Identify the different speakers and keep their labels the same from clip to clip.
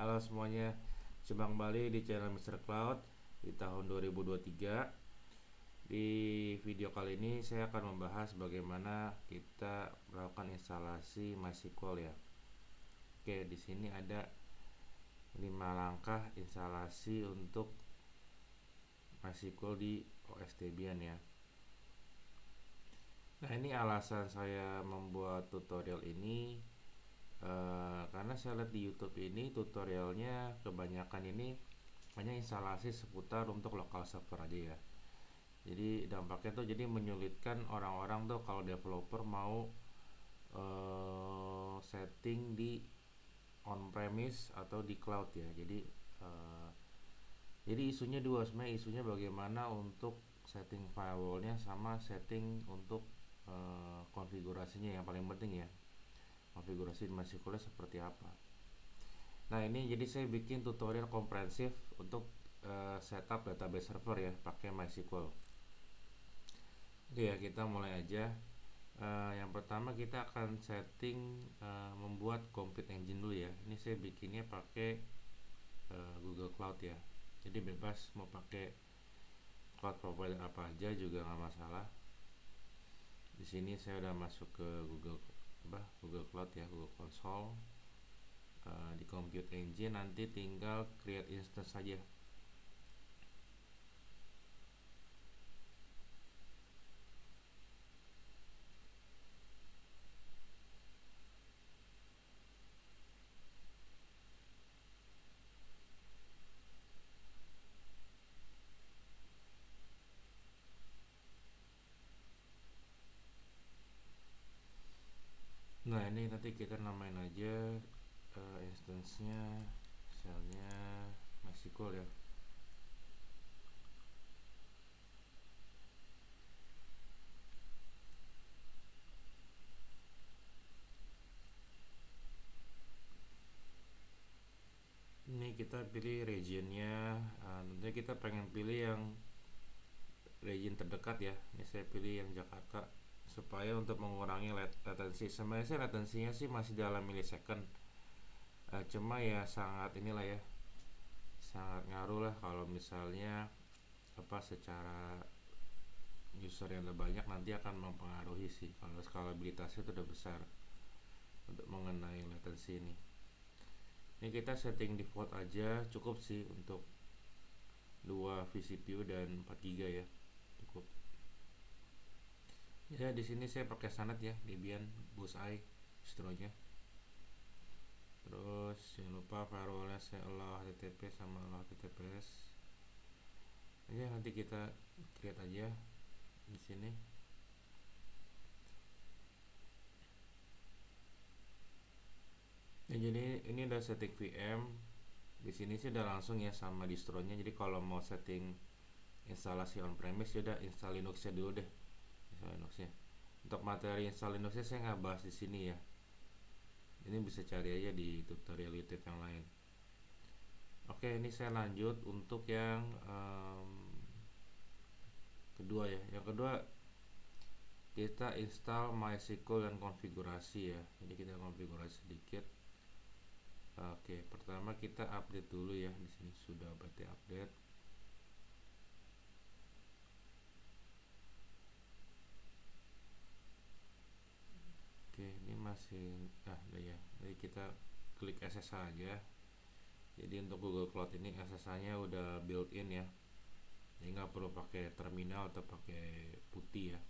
Speaker 1: Halo semuanya, jumpa kembali di channel Mr. Cloud di tahun 2023. Di video kali ini saya akan membahas bagaimana kita melakukan instalasi MySQL ya. Oke, di sini ada 5 langkah instalasi untuk MySQL di OS Debian ya. Nah, ini alasan saya membuat tutorial ini karena saya lihat di YouTube ini tutorialnya kebanyakan ini hanya instalasi seputar untuk local server aja ya. Jadi dampaknya tuh jadi menyulitkan orang-orang tuh kalau developer mau setting di on premise atau di cloud ya. Jadi isunya dua sebenarnya, isunya bagaimana untuk setting firewallnya sama setting untuk konfigurasinya yang paling penting ya, konfigurasi MySQL seperti apa. Nah, ini jadi saya bikin tutorial komprehensif untuk setup database server ya pakai MySQL. Oke ya, kita mulai aja. Yang pertama kita akan setting membuat compute engine dulu ya. Ini saya bikinnya pakai Google Cloud ya. Jadi bebas mau pakai cloud provider apa aja juga nggak masalah. Di sini saya udah masuk ke Google Cloud ya, Google Console. Di compute engine nanti tinggal create instance saja. Nah, ini nanti kita namain aja instance-nya misalnya MySQL ya. Ini kita pilih regionnya, tentunya kita pengen pilih yang region terdekat ya. Ini saya pilih yang Jakarta supaya untuk mengurangi latensi. Sebenarnya sih latensinya sih masih dalam milisecond, cuma ya sangat inilah ya, sangat ngaruh lah kalau misalnya secara user yang lebih banyak nanti akan mempengaruhi sih kalau skalabilitasnya itu udah besar untuk mengenai latensi ini. Ini kita setting default aja cukup sih untuk 2 vCPU dan 4 GB ya, cukup. Ya, di sini saya pakai standar ya, Debian Bullseye distro-nya. Terus jangan lupa firewallnya saya allow HTTP sama allow HTTPS. Ya, nanti kita create aja di sini. Ya, jadi ini udah setting VM. Di sini sih udah langsung ya sama distronya. Jadi kalau mau setting instalasi on premise ya udah install Linuxnya dulu deh. Install Linuxnya. Untuk materi install Linuxnya saya nggak bahas di sini ya. Ini bisa cari aja di tutorial YouTube yang lain. Oke, ini saya lanjut untuk yang kedua ya. Yang kedua kita install MySQL dan konfigurasi ya. Jadi kita konfigurasi sedikit. Oke, pertama kita update dulu ya. Di sini sudah berarti update. Oke, ini masih udah ya. Jadi kita klik SSH aja. Jadi untuk Google Cloud ini SSH-nya udah built-in ya. Jadi nggak perlu pakai terminal atau pakai putih ya.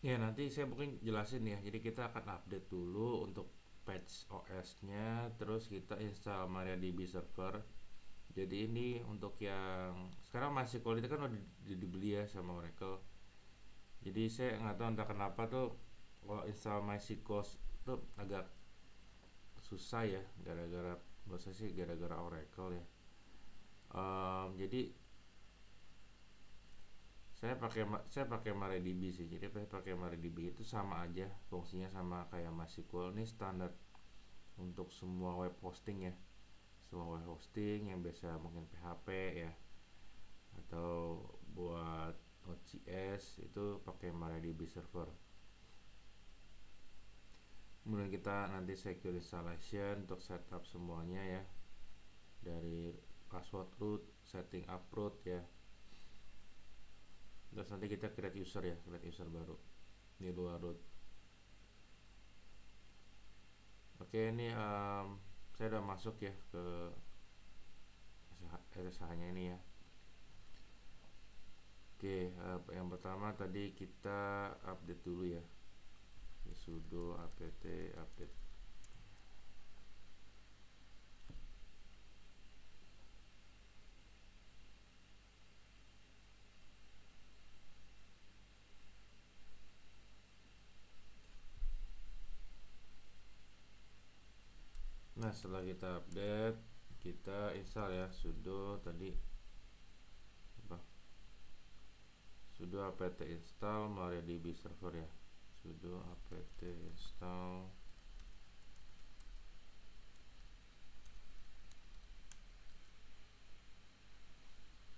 Speaker 1: Ya, nanti saya mungkin jelasin ya. Jadi kita akan update dulu untuk patch OS-nya, terus kita install MariaDB server. Jadi ini untuk yang sekarang MySQL itu kan udah dibeli ya sama Oracle. Jadi saya nggak tahu entah kenapa tuh kalau install MySQL tuh agak susah ya, gara-gara menurut saya sih gara-gara Oracle ya. Jadi saya pakai MariaDB sih. Jadi saya pakai MariaDB itu sama aja, fungsinya sama kayak MySQL. Ini standar untuk semua web hosting ya, semua web hosting yang biasa mungkin PHP ya, atau buat Node.js itu pakai MariaDB server. Kemudian kita nanti secure installation untuk setup semuanya ya, dari password root, setting up root ya. Terus nanti kita create user ya, create user baru di luar root. Oke, ini saya udah masuk ya ke SSH-nya ini ya. Oke, yang pertama tadi kita update dulu ya, sudo apt update. Nah, setelah kita update, kita install ya, sudo tadi apa? Sudo apt install MariaDB server ya. Sudo apt install.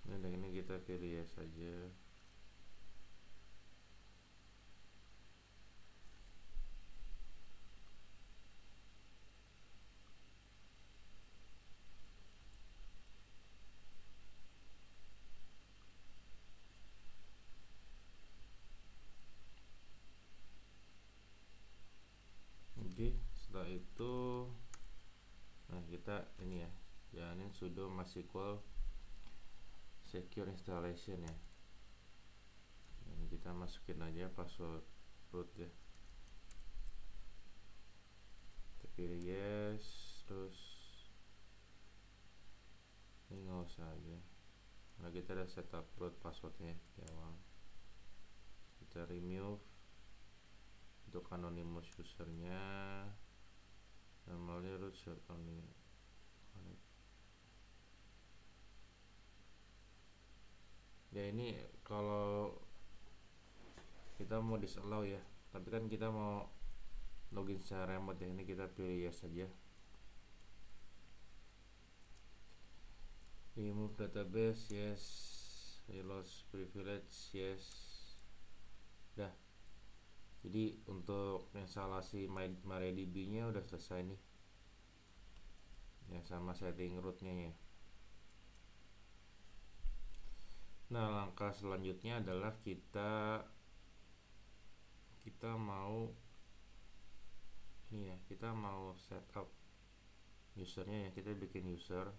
Speaker 1: Nah, ini kita pilih ya saja. Oke, setelah itu nah kita ini ya, jalanin sudo MySQL secure installation ya. Ini kita masukin aja password root ya, kita pilih yes, terus ini nggak usah aja, nah kita ada setup root passwordnya di awal. Kita remove untuk anonymous usernya, normalnya root share only. Ya ini kalau kita mau disallow ya, tapi kan kita mau login secara remote ya, ini kita pilih yes saja. Remove database yes, lost privilege yes. Dah, jadi untuk instalasi MariaDB nya udah selesai nih ya, sama setting rootnya ya. Nah, langkah selanjutnya adalah kita mau ini ya, kita mau setup usernya ya. Kita bikin user,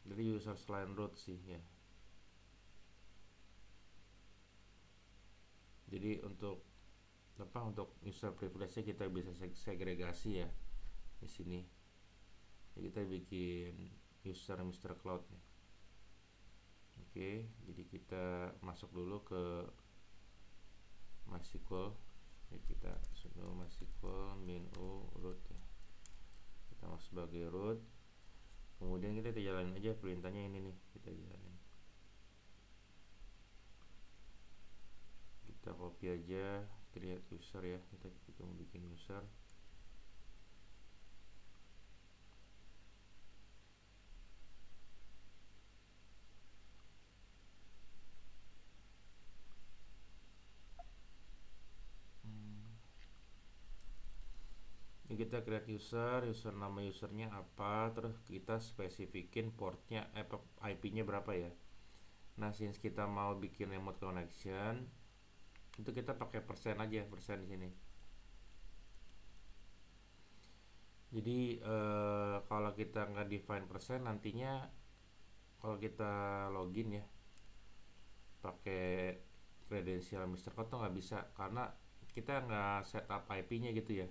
Speaker 1: jadi user selain root sih ya. Jadi untuk user privilege-nya kita bisa segregasi ya di sini. Jadi kita bikin user Mr. Cloud ya. Oke, jadi kita masuk dulu ke MySQL. Jadi kita sudo MySQL min u root ya. Kita masuk sebagai root. Kemudian kita jalanin aja perintahnya ini nih, kita jalanin. Kita copy aja, create user ya. Kita mau bikin user. Ini kita create user nama usernya apa, terus kita spesifikin portnya, IP-nya berapa ya. Nah, since kita mau bikin remote connection, itu kita pakai persen aja, persen di sini. Jadi kalau kita nggak define persen, nantinya kalau kita login ya pakai kredensial Mr. Cloud tuh nggak bisa, karena kita nggak setup IP-nya gitu ya.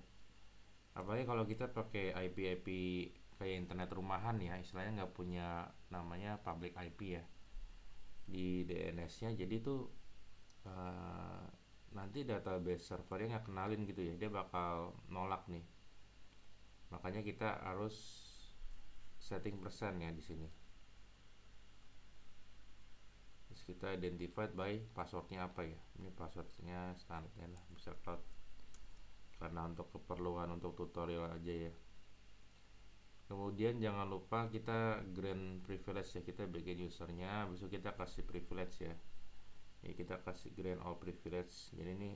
Speaker 1: Apalagi kalau kita pakai IP kayak internet rumahan ya, istilahnya nggak punya namanya public IP ya di DNS-nya. Jadi tuh nanti database servernya nggak kenalin gitu ya, dia bakal nolak nih. Makanya kita harus setting persen ya di sini. Terus kita identified by passwordnya apa ya, ini passwordnya standarnya lah, bisa cloud, karena untuk keperluan untuk tutorial aja ya. Kemudian jangan lupa kita grant privilege ya, kita bikin usernya, besok kita kasih privilege ya. Ini kita kasih grant all privilege. Jadi ini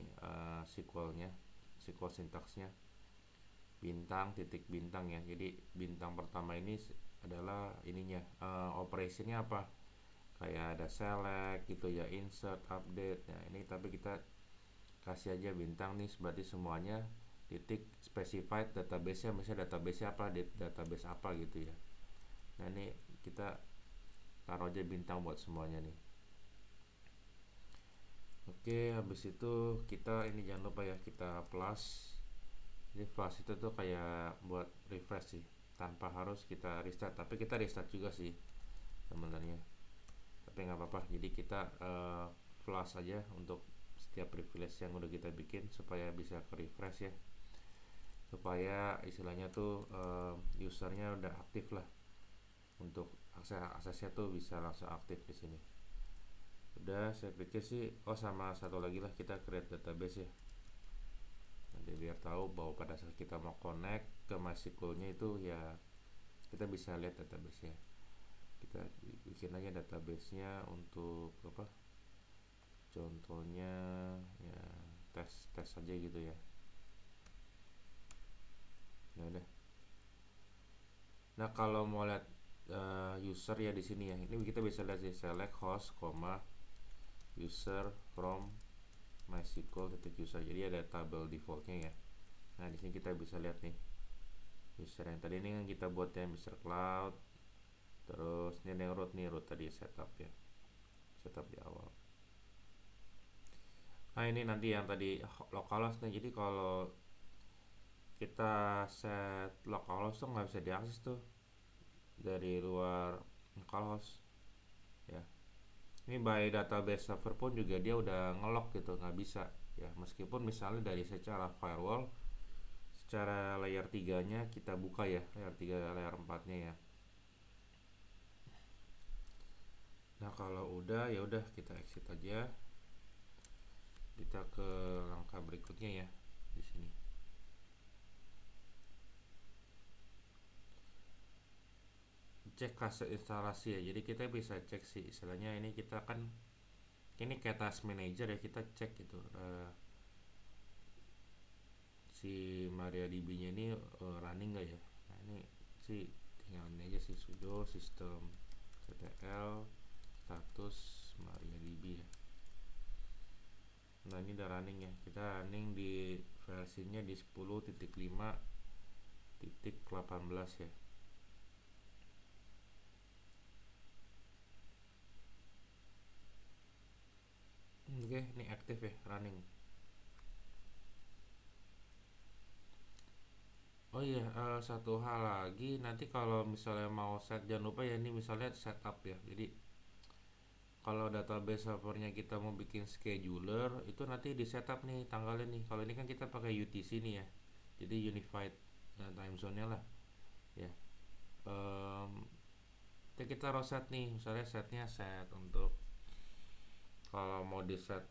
Speaker 1: SQL-nya, SQL sintaksnya bintang titik bintang ya. Jadi bintang pertama ini adalah ininya, operationnya apa, kayak ada select gitu ya, insert, update. Nah ini tapi kita kasih aja bintang nih, berarti semuanya titik specified database-nya, misalnya database apa, database apa gitu ya. Nah ini kita taruh aja bintang buat semuanya nih. Oke, habis itu kita ini jangan lupa ya, kita plus. Jadi plus itu tuh kayak buat refresh sih, tanpa harus kita restart, tapi kita restart juga sih sebenarnya, tapi nggak apa-apa. Jadi kita flash aja untuk setiap privilege yang udah kita bikin supaya bisa ke refresh ya, supaya istilahnya tuh usernya udah aktif lah, untuk aksesnya tuh bisa langsung aktif di sini. Udah, saya pikir sih. Oh sama satu lagi lah, kita create database ya, nanti biar tahu bahwa pada saat kita mau connect ke MySQL-nya itu ya kita bisa lihat database-nya. Kita bikin aja database-nya untuk apa, contohnya ya tes aja gitu ya. Nah udah. Nah kalau mau lihat user ya di sini ya, ini kita bisa lihat sih, select host, user from MySQL titik user. Jadi ada tabel defaultnya ya. Nah di sini kita bisa lihat nih user yang tadi ini yang kita buat ya, Mr. Cloud. Terus ini yang root nih, root tadi setup ya, setup di awal. Nah ini nanti yang tadi localhost nih. Jadi kalau kita set localhost tuh nggak bisa diakses tuh dari luar localhost ya. Ini by database server pun juga dia udah ngelock gitu, nggak bisa ya, meskipun misalnya dari secara firewall, secara layer 3 nya kita buka ya, layer 3 layer 4 nya ya. Nah kalau udah ya udah kita exit aja, kita ke langkah berikutnya ya di sini. Cek kasus instalasi ya, jadi kita bisa cek sih istilahnya, ini kita kan ini kayak task manager ya, kita cek gitu si MariaDB nya ini running gak ya. Nah ini sih tinggal ini aja sih, sudo system ctl status MariaDB ya. Nah ini udah running ya, kita running di versinya di 10.5.18 ya. Oke, ini aktif ya, running. Oh iya, satu hal lagi, nanti kalau misalnya mau set, jangan lupa ya, ini misalnya setup ya. Jadi kalau database servernya kita mau bikin scheduler, itu nanti di setup nih tanggalnya nih. Kalau ini kan kita pakai UTC nih ya, jadi Unified Time Zone nya lah ya. Kita harus set nih, misalnya setnya set untuk kalau mau di set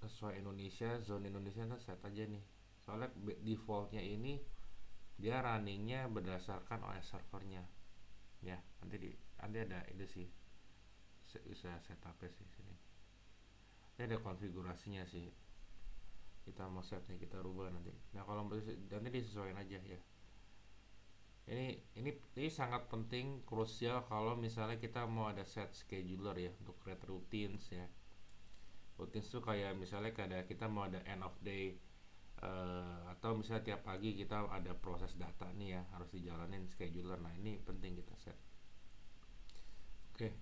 Speaker 1: sesuai Indonesia, zone Indonesia kan set aja nih. Soalnya defaultnya ini dia runningnya berdasarkan OS servernya ya. Nanti ada itu sih, bisa setupnya sih sini. Ini ada konfigurasinya sih. Kita mau setnya kita rubah nanti. Nah kalau nanti disesuaikan aja ya. Ini sangat penting, krusial kalau misalnya kita mau ada set scheduler ya untuk create routines ya. Routines tuh kayak misalnya kayak kita mau ada end of day, atau misalnya tiap pagi kita ada proses data nih ya, harus dijalanin scheduler. Nah ini penting kita set. Oke,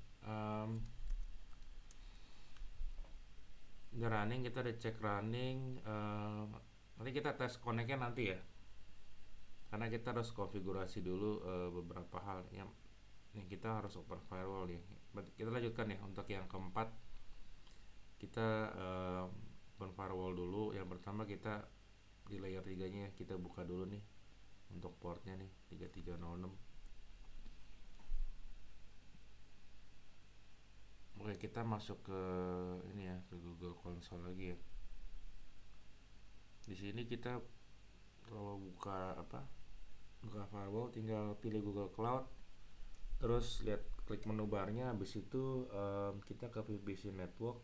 Speaker 1: udah running, kita udah cek running. Nanti kita tes connectnya nanti ya, karena kita harus konfigurasi dulu beberapa hal yang kita harus open firewall ya. Kita lanjutkan ya untuk yang keempat, kita firewall dulu. Yang pertama kita di layer 3 nya kita buka dulu nih untuk portnya nih 3306. Oke, kita masuk ke ini ya, ke Google Console lagi ya. Di sini kita kalau buka firewall tinggal pilih Google Cloud, terus lihat klik menu barnya, habis itu kita ke VPC network,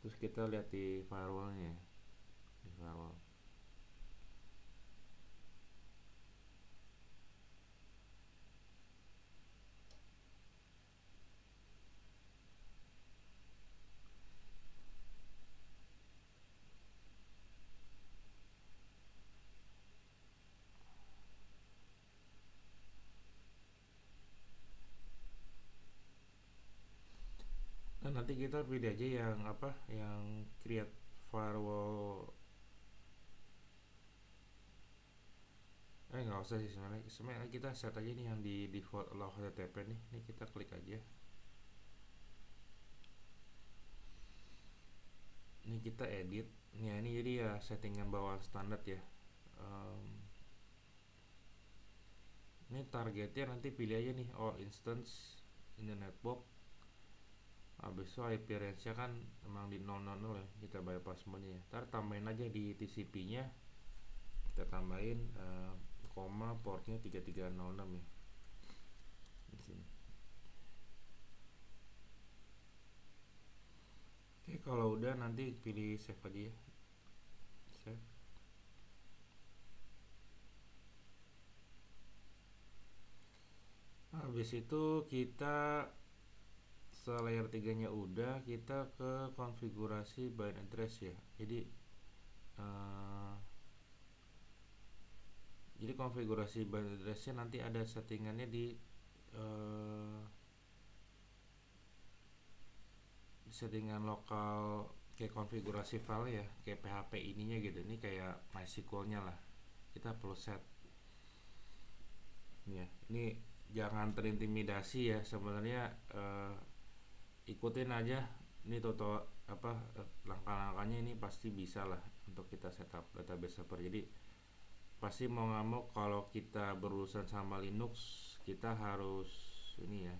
Speaker 1: terus kita lihat di firewallnya, di firewall. Nah, nanti kita pilih aja yang create firewall. Nggak usah sih sebenarnya kita set aja nih yang di default allow HTTP nih. Ini kita klik aja. Ini kita edit. Ya ini jadi ya settingan bawaan standar ya. Ini targetnya nanti pilih aja nih all instance in the network. Habis itu IP range nya kan emang di 000 ya, kita bypass semuanya ya. Ntar tambahin aja di TCP nya, kita tambahin koma portnya 3306 ya di sini. Oke, kalau udah nanti pilih save aja ya. Save. Habis itu kita setelah layer 3 nya udah, kita ke konfigurasi by address ya. Jadi konfigurasi by address nya nanti ada settingannya di settingan lokal, kayak konfigurasi file ya, kayak PHP ininya gitu. Ini kayak MySQL nya lah, kita perlu set ya. Ini jangan terintimidasi ya sebenarnya, ikutin aja ini langkah-langkahnya. Ini pasti bisa lah untuk kita setup database server. Jadi pasti mau nggak mau kalau kita berurusan sama Linux, kita harus ini ya,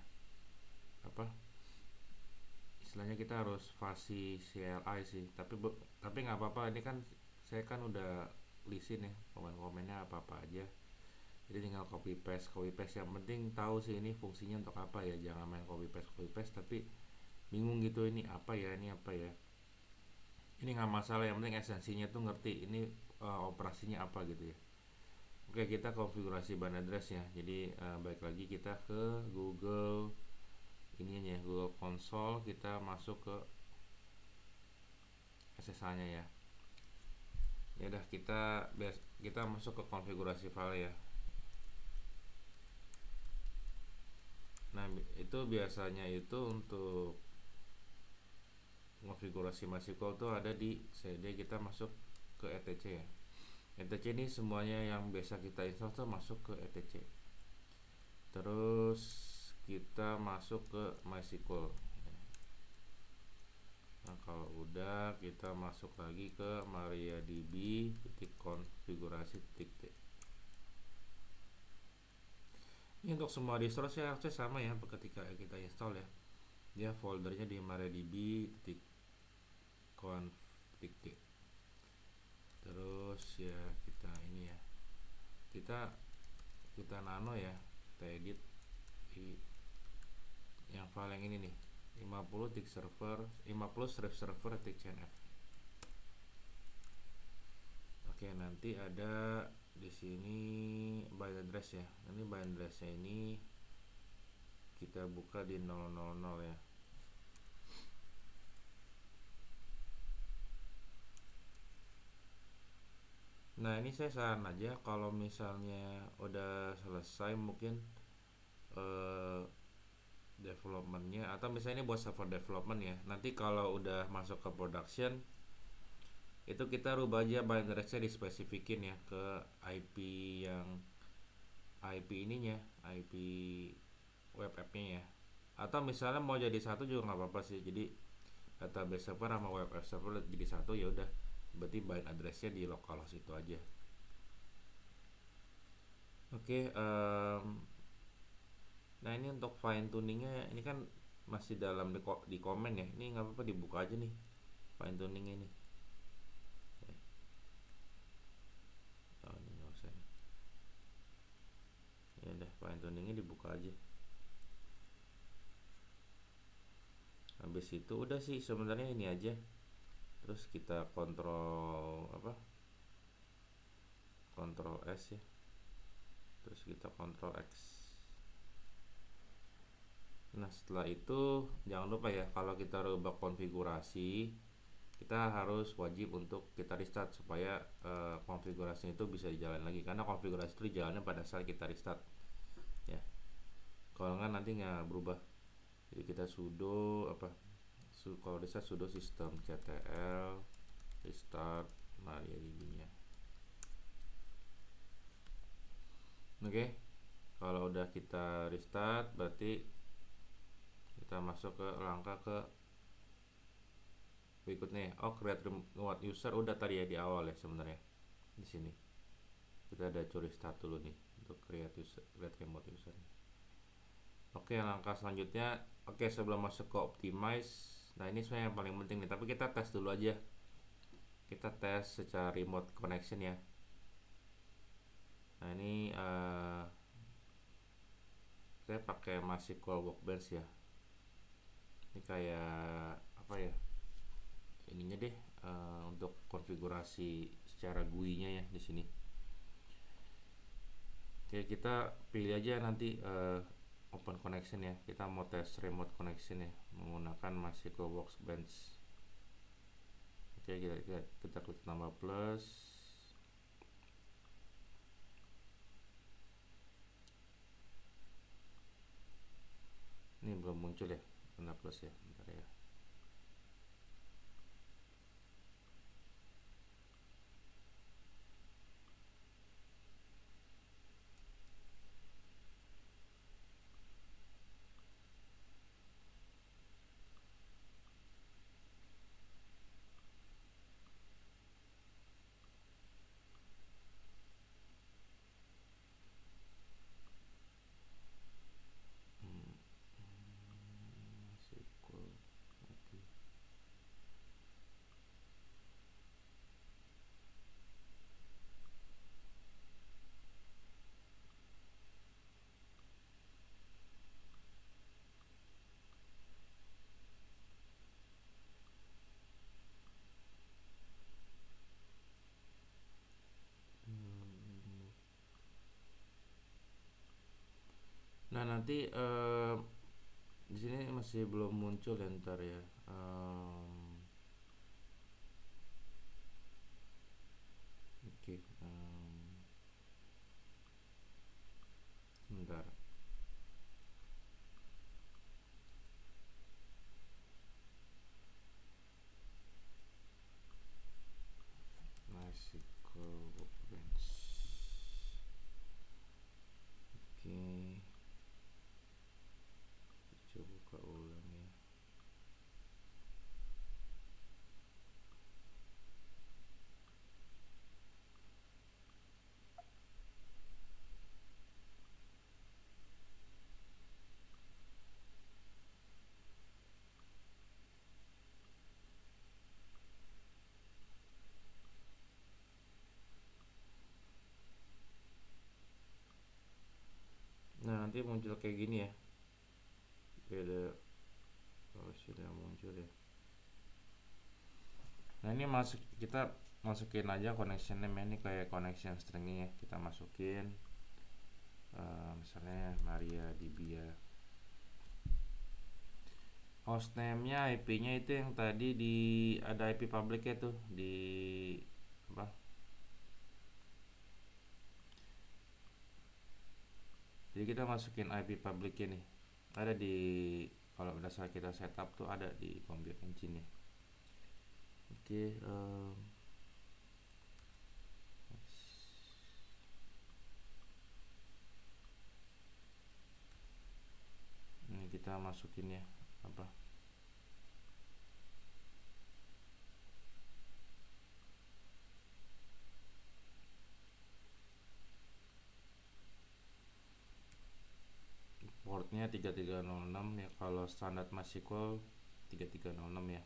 Speaker 1: istilahnya kita harus fasih CLI sih. Tapi nggak apa-apa, ini kan saya kan udah listin ya komen-komennya apa-apa aja, jadi tinggal copy paste. Yang penting tahu sih ini fungsinya untuk apa ya, jangan main copy paste tapi bingung gitu, ini apa ya, ini nggak masalah, yang penting esensinya tuh ngerti ini operasinya apa gitu ya. Oke, kita konfigurasi ban address ya. Jadi balik lagi kita ke Google ini aja, Google Console, kita masuk ke SSH nya ya. Ya udah, kita masuk ke konfigurasi file ya. Nah, itu biasanya itu untuk konfigurasi MySQL tuh ada di CD. Kita masuk ke etc ya. etc ini semuanya yang biasa kita install tuh masuk ke etc. Terus kita masuk ke MySQL. Nah, kalau udah kita masuk lagi ke mariadb konfigurasi.t. Ini untuk semua distro saya akses sama ya ketika kita install ya. Dia foldernya di mariadb.conf.t. Terus ya kita ini ya, kita nano ya, kita edit di yang file yang ini nih, 50 strip server .cnf. Oke, nanti ada di sini by address ya. Ini by addressnya ini kita buka di 000 ya. Nah, ini saya saran aja kalau misalnya udah selesai mungkin developmentnya, atau misalnya ini buat server development ya. Nanti kalau udah masuk ke production, itu kita rubah aja by address-nya, dispesifikin ya ke IP yang ininya, IP web app-nya ya. Atau misalnya mau jadi satu juga nggak apa-apa sih. Jadi database server sama web server jadi satu, ya udah berarti bind addressnya di localhost itu aja. Oke, nah ini untuk fine tuningnya ini kan masih dalam di komen ya, ini nggak apa-apa dibuka aja nih fine tuningnya ini. Oh, ini nggak usah nih, ya udah fine tuningnya dibuka aja. Habis itu udah sih sebenarnya ini aja, terus kita kontrol apa, kontrol S ya, terus kita kontrol X. Nah setelah itu jangan lupa ya, kalau kita rubah konfigurasi kita harus wajib untuk kita restart supaya konfigurasi itu bisa dijalan lagi, karena konfigurasi itu dijalannya pada saat kita restart ya, kalau nggak nanti nggak berubah. Jadi kita sudo apa, kalau restart sudo systemctl restart MariaDB nya. Oke, kalau udah kita restart berarti kita masuk ke langkah ke berikutnya. Oh, create remote user udah tadi ya di awal ya sebenarnya. Di sini kita ada curi start dulu nih untuk create remote user. Oke, langkah selanjutnya, oke sebelum masuk ke optimize, nah ini sebenarnya yang paling penting nih, tapi kita tes dulu aja. Kita tes secara remote connection ya. Nah ini saya pakai MySQL Workbench ya. Ini kayak apa ya? Ininya deh untuk konfigurasi secara GUI-nya ya di sini. Oke, kita pilih aja nanti open connection ya. Kita mau tes remote connection ya menggunakan MySQL Workbench. Oke, kita klik tambah plus. Ini belum muncul ya tanda plus ya, bentar ya. MySQL mati. Nah nanti di sini masih belum muncul ya, ntar ya. Oke, bentar. MySQL Workbench. Oke, coba buka ulang ya. Nah nanti muncul kayak gini ya, beda. Oh sudah muncul ya. Nah ini kita masukin aja connection name ini kayak connection stringnya ya, kita masukin misalnya MariaDB ya. Hostname-nya, IP-nya itu yang tadi ada IP public-nya tuh di apa? Jadi kita masukin IP public-nya nih. Ada di, kalau berdasar kita setup tuh ada di Compute Engine-nya. Oke, ini kita masukin ya apa? portnya 3306 ya. Kalau standar MySQL 3306 ya.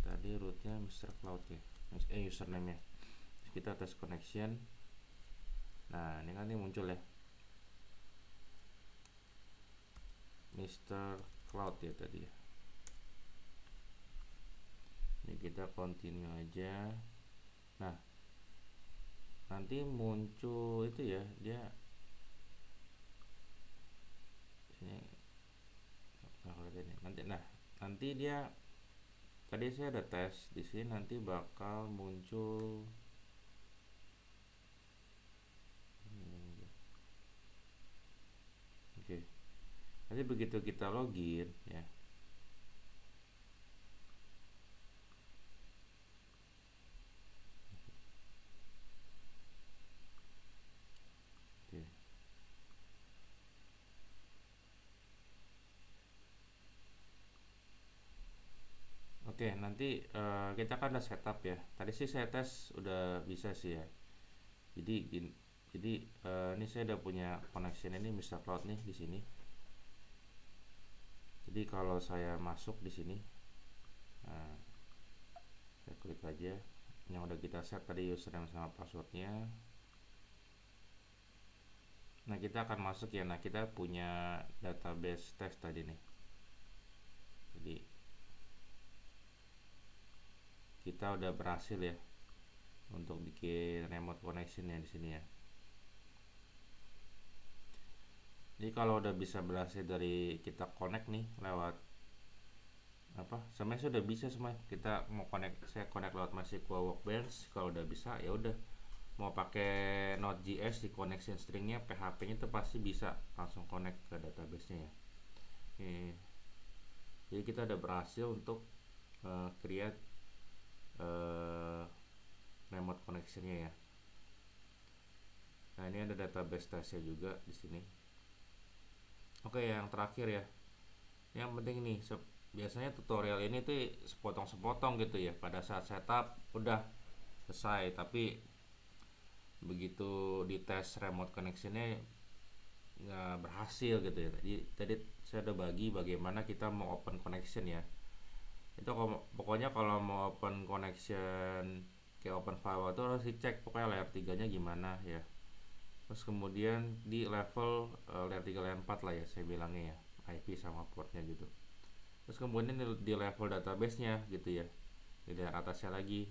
Speaker 1: Tadi rootnya Mr. Cloud ya, username ya. Terus kita tes connection. Nah ini kan muncul ya Mr. Cloud ya tadi ya. Ini kita continue aja. Nah nanti muncul itu ya, dia sini nanti dia tadi saya ada tes di sini, nanti bakal muncul oke. Nanti begitu kita login ya, oke. Oke, nanti kita kan udah setup ya. Tadi sih saya tes udah bisa sih ya. Jadi ini saya udah punya connection ini Mr. Cloud nih di sini. Jadi kalau saya masuk di sini, nah, saya klik aja yang udah kita set tadi username sama passwordnya. Nah kita akan masuk ya. Nah kita punya database test tadi nih. Jadi kita udah berhasil ya untuk bikin remote connection ya di sini ya. Jadi kalau udah bisa berhasil dari kita connect nih lewat apa, sebenarnya sudah bisa semua. Kita mau connect, saya connect lewat MySQL Workbench. Kalau udah bisa ya udah, mau pakai Node.js di connection stringnya, PHP-nya tuh pasti bisa langsung connect ke database-nya ya. Jadi kita udah berhasil untuk create remote connection-nya ya. Nah ini ada database test-nya juga di sini. Oke, yang terakhir ya, yang penting nih, biasanya tutorial ini tuh sepotong-sepotong gitu ya. Pada saat setup udah selesai, tapi begitu di tes remote connection-nya nggak berhasil gitu ya. Jadi tadi saya udah bagi bagaimana kita mau open connection ya. Itu pokoknya kalau mau open connection kayak open firewall itu harus dicek pokoknya layer 3 nya gimana ya. Terus kemudian di level layer 3 layer 4 lah ya saya bilangnya ya, IP sama portnya gitu. Terus kemudian di level database-nya gitu ya, di layer atasnya lagi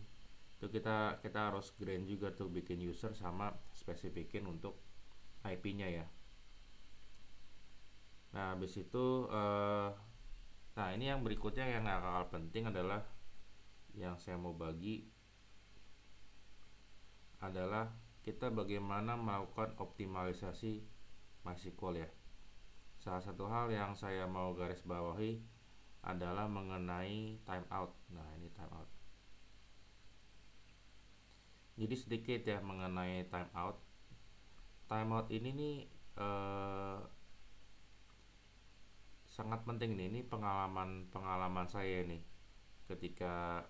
Speaker 1: itu kita harus grant juga tuh, bikin user sama spesifikin untuk IP-nya ya. Nah habis itu nah ini yang berikutnya yang gak kalah penting adalah yang saya mau bagi adalah kita bagaimana melakukan optimalisasi MySQL ya. Salah satu hal yang saya mau garis bawahi adalah mengenai timeout. Nah ini timeout. Jadi sedikit ya mengenai timeout. Timeout ini nih sangat penting nih. Ini pengalaman saya nih ketika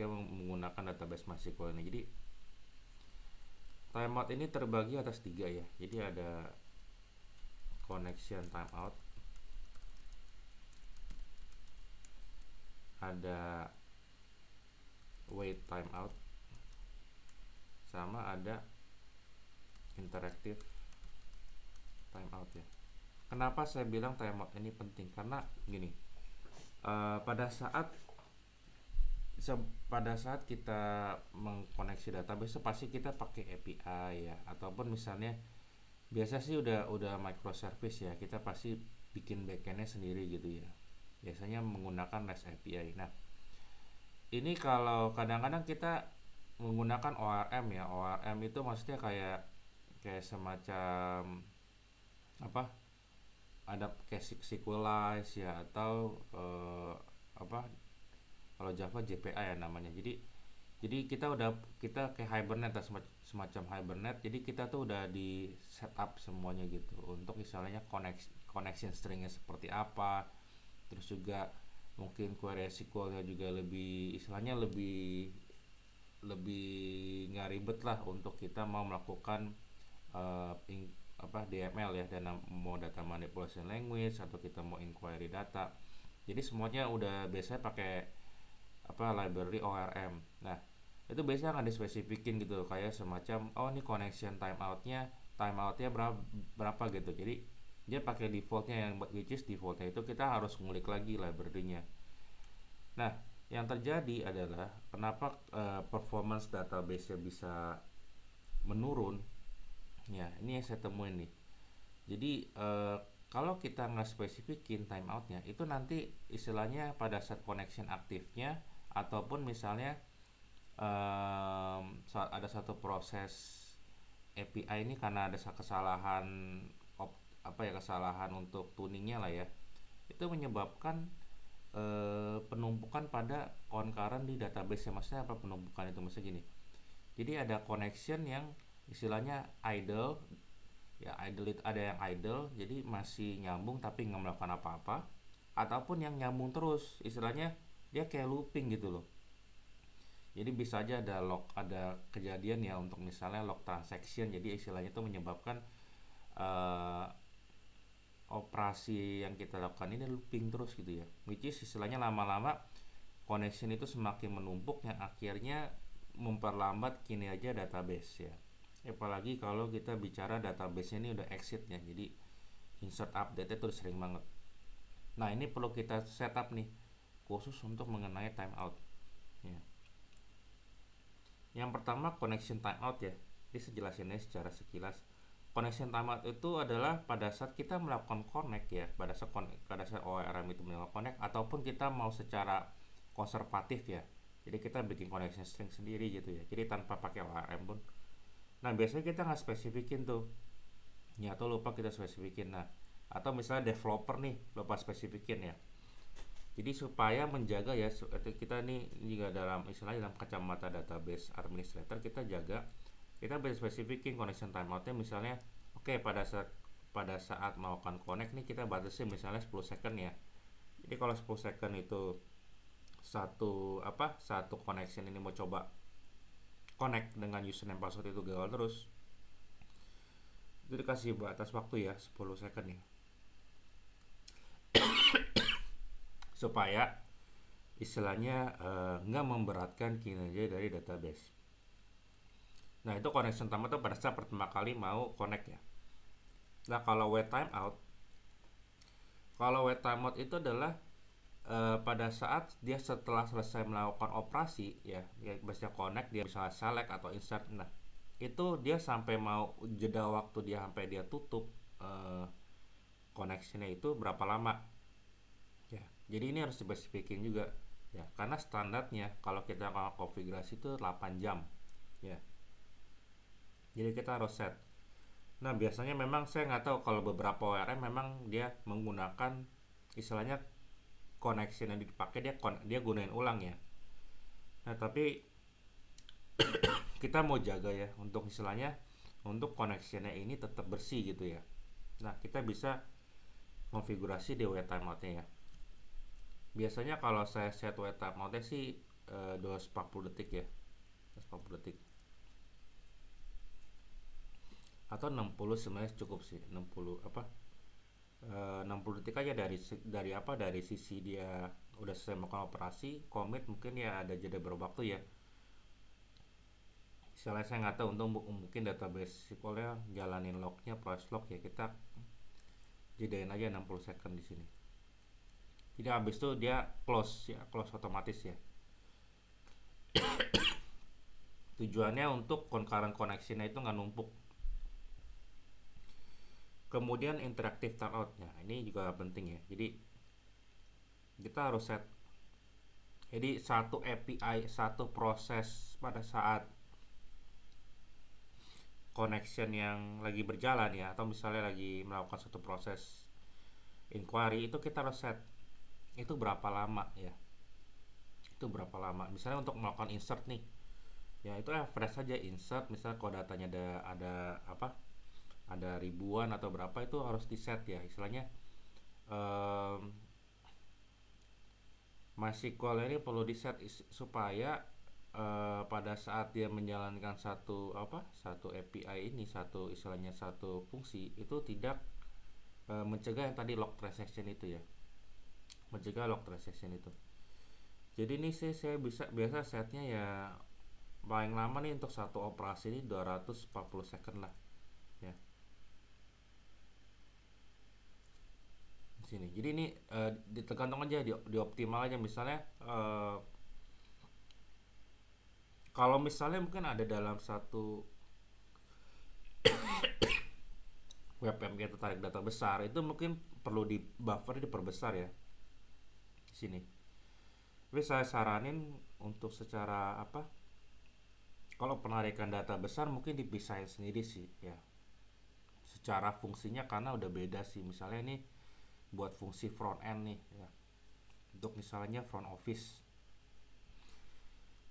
Speaker 1: menggunakan database MySQL ini. Jadi timeout ini terbagi atas 3 ya. Jadi ada connection timeout, ada wait timeout, sama ada interactive timeout ya. Kenapa saya bilang timeout ini penting? Karena gini, pada saat kita mengkoneksi database pasti kita pakai API ya, ataupun misalnya biasa sih udah microservice ya, kita pasti bikin backendnya sendiri gitu ya, biasanya menggunakan REST API. Nah ini kalau kadang-kadang kita menggunakan ORM ya. ORM itu maksudnya kayak semacam ada kayak SQLize ya, atau kalau Java JPA ya namanya. Jadi kita kayak Hibernate, semacam Hibernate. Jadi kita tuh udah di setup semuanya gitu untuk misalnya connection stringnya seperti apa, terus juga mungkin query SQL-nya juga lebih nggak ribet lah untuk kita mau melakukan DML ya, dan mau data manipulation language atau kita mau inquiry data. Jadi semuanya udah biasanya pakai library ORM. Nah, itu biasanya akan dispesifikin gitu, kayak semacam ini connection timeoutnya berapa gitu. Jadi dia pakai defaultnya, yang which is defaultnya itu kita harus ngulik lagi library-nya. Nah, yang terjadi adalah kenapa performance database-nya bisa menurun. Ya, ini yang saya temuin nih. Jadi kalau kita nggak spesifikin timeoutnya, itu nanti istilahnya pada saat connection aktifnya, ataupun misalnya saat ada satu proses API ini karena ada kesalahan kesalahan untuk tuningnya lah ya, itu menyebabkan penumpukan pada concurrent di database. Maksudnya apa penumpukan itu? Maksudnya gini, jadi ada connection yang istilahnya idle ya, idle itu ada yang idle jadi masih nyambung tapi nggak melakukan apa-apa, ataupun yang nyambung terus, istilahnya dia kayak looping gitu loh. Jadi bisa aja ada kejadian ya, untuk misalnya log transaction, jadi istilahnya itu menyebabkan uh, operasi yang kita lakukan ini looping terus gitu ya, which is istilahnya lama-lama connection itu semakin menumpuk yang akhirnya memperlambat kinerja database ya. Apalagi kalau kita bicara database ini udah exitnya, jadi insert update itu udah sering banget. Nah, ini perlu kita setup nih khusus untuk mengenai timeout ya. Yang pertama connection timeout ya. Jadi sejelasinnya secara sekilas. Connection timeout itu adalah pada saat kita melakukan connect ya, pada saat ORM itu melakukan connect, ataupun kita mau secara konservatif ya. Jadi kita bikin connection string sendiri gitu ya. Jadi tanpa pakai ORM pun. Nah, biasanya kita nggak spesifikin tuh. Ya, atau lupa kita spesifikin. Nah, atau misalnya developer nih lupa spesifikin ya. Jadi supaya menjaga ya, kita nih juga dalam istilahnya dalam kacamata database administrator, kita jaga, kita bisa spesifikin connection timeoutnya. Misalnya pada saat melakukan connect nih kita batasi misalnya 10 second ya. Jadi kalau 10 second itu satu connection ini mau coba connect dengan username password itu gagal terus, itu dikasih batas waktu ya 10 second ya, supaya istilahnya nggak memberatkan kinerja dari database. Nah, itu connection timeout itu pada saat pertama kali mau connect ya. Nah, kalau wait timeout itu adalah pada saat dia setelah selesai melakukan operasi ya, dia bisa connect, dia bisa select atau insert. Nah, itu dia sampai mau jeda waktu dia sampai dia tutup connectionnya itu berapa lama ya. Jadi ini harus dispesifikin juga ya, karena standarnya kalau kita konfigurasi itu 8 jam ya. Jadi kita harus set. Nah, biasanya memang saya nggak tahu, kalau beberapa ORM memang dia menggunakan istilahnya connection yang dipakai dia gunain ulang ya. Nah, tapi kita mau jaga ya untuk istilahnya untuk connectionnya ini tetap bersih gitu ya. Nah, kita bisa konfigurasi di wait timeoutnya ya. Biasanya kalau saya set wait timeoutnya sih 240 detik ya, 240 detik atau 60 sebenarnya cukup sih. 60 detik aja dari sisi dia udah selesai melakukan operasi, commit mungkin ya ada jeda beberapa waktu ya. Misalnya saya nggak tahu, untuk mungkin database SQL-nya jalanin lognya, proses log ya, kita jedain aja 60 second di sini. Jadi habis itu dia close ya, close otomatis ya. Tujuannya untuk concurrent connection-nya itu nggak numpuk. Kemudian interactive timeout. Nah, ini juga penting ya. Jadi kita harus set. Jadi satu API, satu proses pada saat connection yang lagi berjalan ya, atau misalnya lagi melakukan satu proses inquiry, itu kita harus set itu berapa lama ya. Itu berapa lama. Misalnya untuk melakukan insert nih. Ya, itu average saja insert. Misalnya kalau datanya ada ribuan atau berapa, itu harus di set ya. Istilahnya MySQL ini perlu di set supaya pada saat dia menjalankan satu API ini, satu istilahnya satu fungsi itu tidak mencegah yang tadi lock transaction itu ya, mencegah lock transaction itu. Jadi ini sih saya biasa setnya ya paling lama nih untuk satu operasi ini 240 second lah ya di sini. Jadi ini tergantung aja di optimal aja, misalnya kalau misalnya mungkin ada dalam satu web yang kita tarik data besar itu mungkin perlu di buffer diperbesar ya di sini. Tapi saya saranin untuk secara apa, kalau penarikan data besar mungkin dipisahin sendiri sih ya secara fungsinya, karena udah beda sih. Misalnya ini buat fungsi front end nih ya, untuk misalnya front office.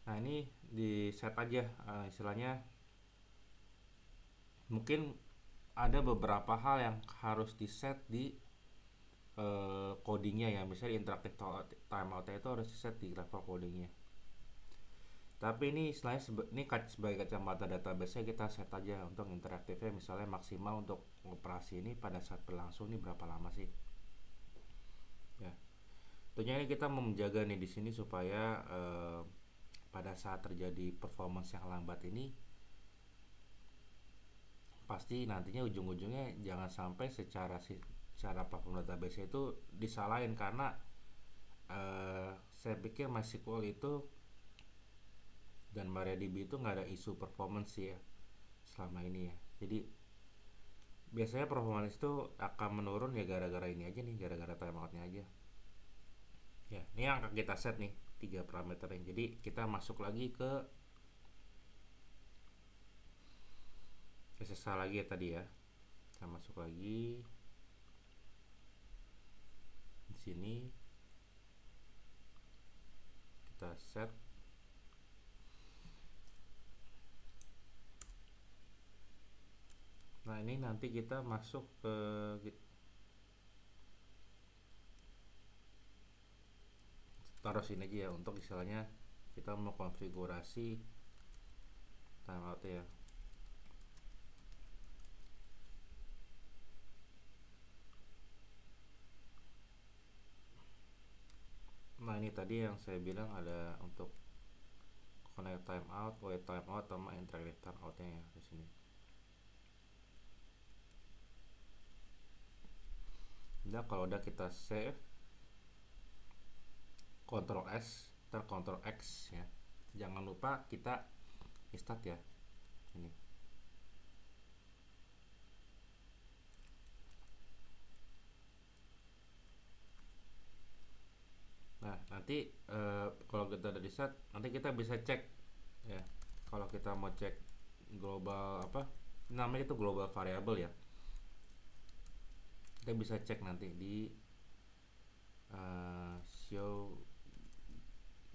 Speaker 1: Nah ini di set aja istilahnya, mungkin ada beberapa hal yang harus di set di codingnya ya, misalnya interactive timeout itu harus di set di level codingnya. Tapi ini istilahnya ini sebagai kacamata database kita set aja untuk interaktifnya, misalnya maksimal untuk operasi ini pada saat berlangsung ini berapa lama sih ya. Tentunya ini kita menjaga nih di sini supaya pada saat terjadi performance yang lambat ini pasti nantinya ujung-ujungnya jangan sampai secara platform database itu disalahin, karena saya pikir MySQL itu dan MariaDB itu nggak ada isu performance ya selama ini ya. Jadi biasanya performance itu akan menurun ya gara-gara ini aja nih, gara-gara timeoutnya aja ya. Ini yang akan kita set nih 3 parameter ini. Jadi kita masuk lagi ke SSH lagi ya tadi ya, kita masuk lagi di sini, kita set. Nah ini nanti kita masuk ke taruh sini aja ya, untuk istilahnya kita mau konfigurasi timeout ya. Nah ini tadi yang saya bilang ada untuk connect timeout, wait timeout, sama interactive timeoutnya ya di sini. Nah kalau udah kita save, Ctrl S, ntar Ctrl X ya. Jangan lupa kita restart ya. Ini. Nah nanti kalau kita udah restart, nanti kita bisa cek ya. Kalau kita mau cek global apa, namanya itu global variable ya. Kita bisa cek nanti di show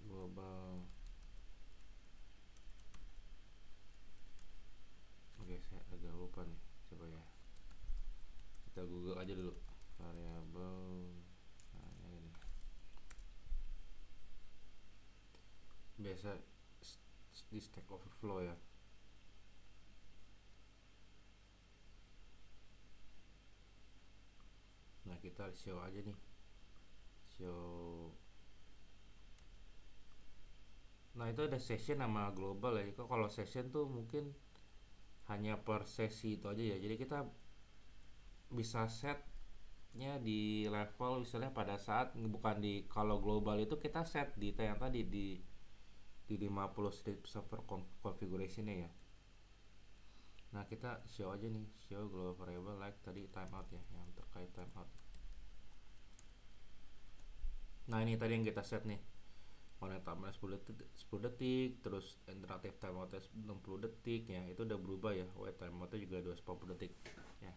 Speaker 1: global. Oke, saya agak lupa nih, coba ya kita google aja dulu variable. Nah ini biasa di Stack Overflow ya. Nah kita show aja nih, show. Nah itu ada session sama global ya. Kalau session tuh mungkin hanya per sesi itu aja ya. Jadi kita bisa setnya di level misalnya pada saat bukan di, kalau global itu kita set di yang tadi di 50 state server configuration-nya ya. Nah kita show aja nih, show global variable like tadi timeout ya, yang terkait timeout. Nah ini tadi yang kita set nih, connect timer 10 detik, terus interactive timeout 60 detik ya, itu udah berubah ya. Wait timeout juga 240 detik ya,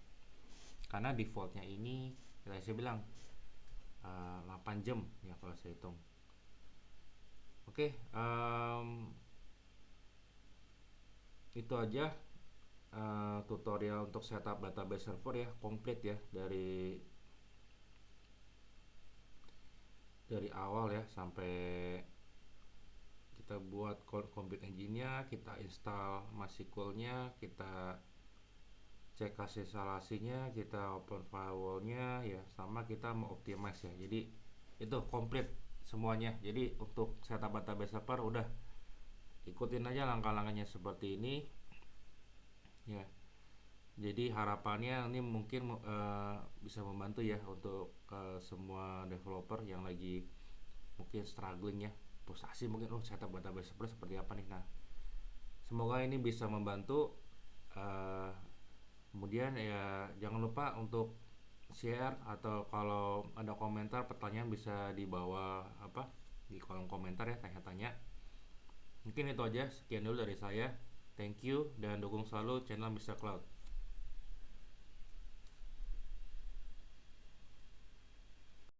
Speaker 1: karena defaultnya ini saya bilang 8 jam ya kalau saya hitung. Oke, itu aja tutorial untuk setup database server ya, komplit ya dari awal ya sampai kita buat compute engine-nya, kita install MySQL-nya, kita cek hasil instalasinya, kita open firewall-nya ya, sama kita mau optimize ya. Jadi itu komplit semuanya. Jadi untuk setup database server udah ikutin aja langkah-langkahnya seperti ini ya. Jadi harapannya ini mungkin bisa membantu ya untuk semua developer yang lagi mungkin struggling ya, frustasi mungkin, setup database seperti apa nih. Nah, semoga ini bisa membantu. Kemudian ya jangan lupa untuk share, atau kalau ada komentar pertanyaan bisa di bawah di kolom komentar ya, tanya-tanya. Mungkin itu aja, sekian dulu dari saya. Thank you dan dukung selalu channel Mr. Cloud.